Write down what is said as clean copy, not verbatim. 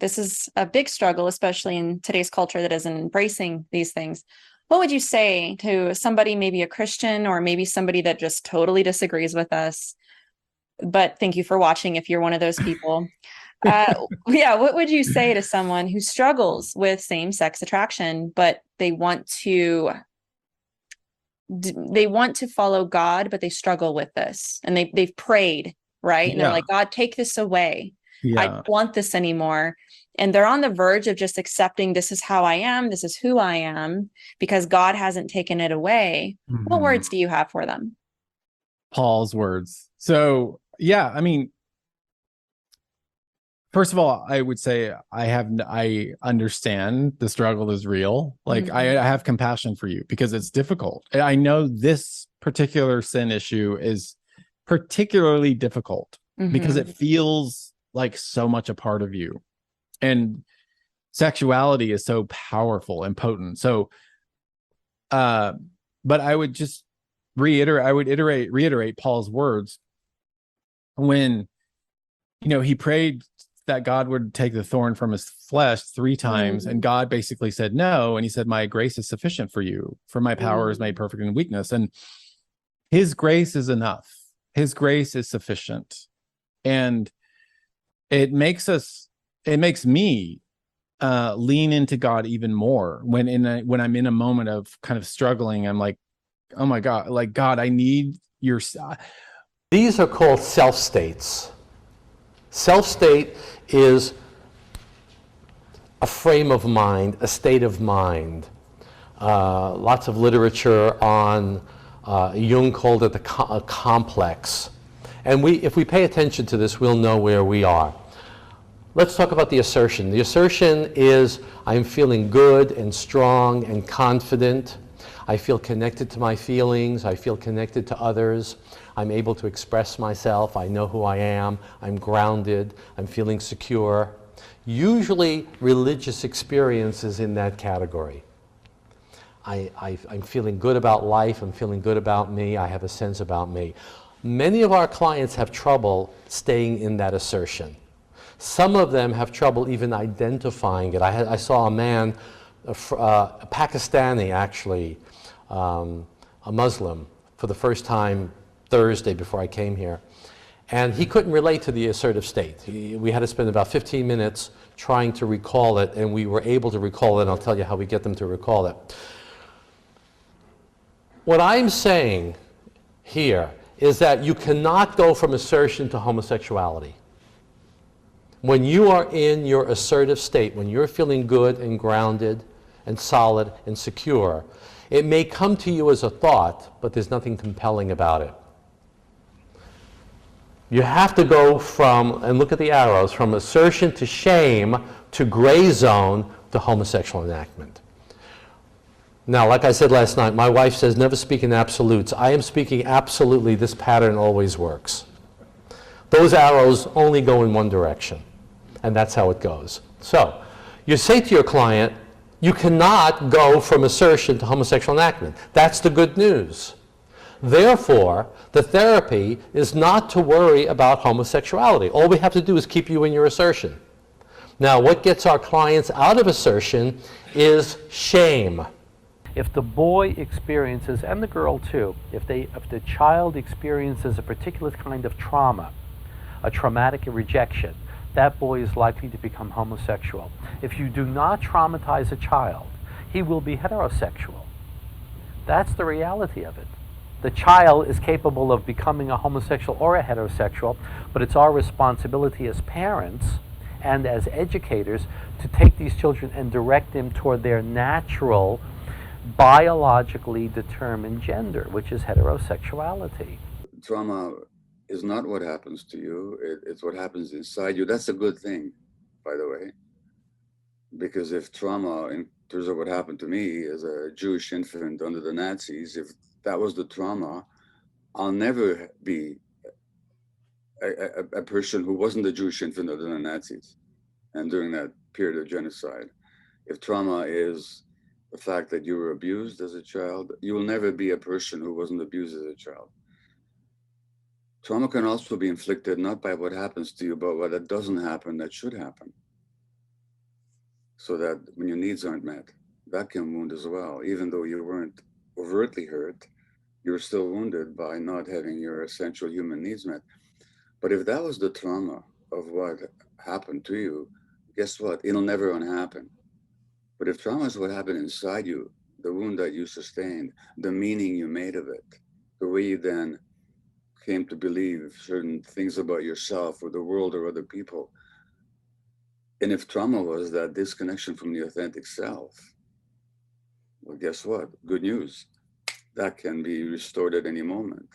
this is a big struggle, especially in today's culture that isn't embracing these things. What would you say to somebody, maybe a Christian or maybe somebody that just totally disagrees with us? But thank you for watching if you're one of those people. Yeah, what would you say to someone who struggles with same-sex attraction, but they want to follow God, but they struggle with this and they've prayed, right? And they're Yeah. like, God, take this away. I Yeah. don't want this anymore. And they're on the verge of just accepting this is how I am, this is who I am, because God hasn't taken it away. What Mhm. words do you have for them? Paul's words. So, yeah, I mean, first of all, I would say I understand the struggle is real. Like I Mhm. have compassion for you because it's difficult. I know this particular sin issue is particularly difficult because it Mhm. feels like so much a part of you. And sexuality is so powerful and potent. So uh but I would just reiterate Paul's words when he prayed that God would take the thorn from his flesh 3 times, and Mhm. God basically said no, and he said, my grace is sufficient for you, for my power is made Mhm. perfect in weakness. And his grace is enough. His grace is sufficient. And it makes me lean into God even more when I'm in a moment of kind of struggling. I'm like, oh my God, like, God, I need your. These are called self-states. Self-state is a frame of mind, a state of mind. Lots of literature on Jung called it a complex. And if we pay attention to this, we'll know where we are. Let's talk about the assertion. The assertion is, I'm feeling good and strong and confident. I feel connected to my feelings. I feel connected to others. I'm able to express myself. I know who I am. I'm grounded. I'm feeling secure. Usually, religious experience is in that category. I'm feeling good about life. I'm feeling good about me. I have a sense about me. Many of our clients have trouble staying in that assertion. Some of them have trouble even identifying it. I saw a man, a Pakistani actually, a Muslim, for the first time Thursday before I came here. And he couldn't relate to the assertive state. We had to spend about 15 minutes trying to recall it, and we were able to recall it, and I'll tell you how we get them to recall it. What I'm saying here is that you cannot go from assertion to homosexuality. When you are in your assertive state, when you're feeling good and grounded and solid and secure, it may come to you as a thought, but there's nothing compelling about it. You have to go from, and look at the arrows, from assertion to shame to gray zone to homosexual enactment. Now, like I said last night, my wife says never speak in absolutes. I am speaking absolutely. This pattern always works. Those arrows only go in one direction, and that's how it goes. So, you say to your client, you cannot go from assertion to homosexual enactment. That's the good news. Therefore, the therapy is not to worry about homosexuality. All we have to do is keep you in your assertion. Now, what gets our clients out of assertion is shame. If the boy experiences, and the girl too, if the child experiences a particular kind of trauma, a traumatic rejection, that boy is likely to become homosexual. If you do not traumatize a child, he will be heterosexual. That's the reality of it. The child is capable of becoming a homosexual or a heterosexual, but it's our responsibility as parents and as educators to take these children and direct them toward their natural, biologically determined gender, which is heterosexuality. Trauma is not what happens to you, it's what happens inside you. That's a good thing, by the way, because if trauma, in terms of what happened to me as a Jewish infant under the Nazis, if that was the trauma, I'll never be a person who wasn't a Jewish infant under the Nazis and during that period of genocide. If trauma is the fact that you were abused as a child, you will never be a person who wasn't abused as a child. Trauma can also be inflicted not by what happens to you, but what doesn't happen that should happen. so that when your needs aren't met, that can wound as well. Even though you weren't overtly hurt, you're still wounded by not having your essential human needs met. But if that was the trauma of what happened to you, guess what? It'll never unhappen. But if trauma is what happened inside you, the wound that you sustained, the meaning you made of it, the way you then came to believe certain things about yourself or the world or other people. And if trauma was that disconnection from the authentic self, well, guess what? Good news. That can be restored at any moment.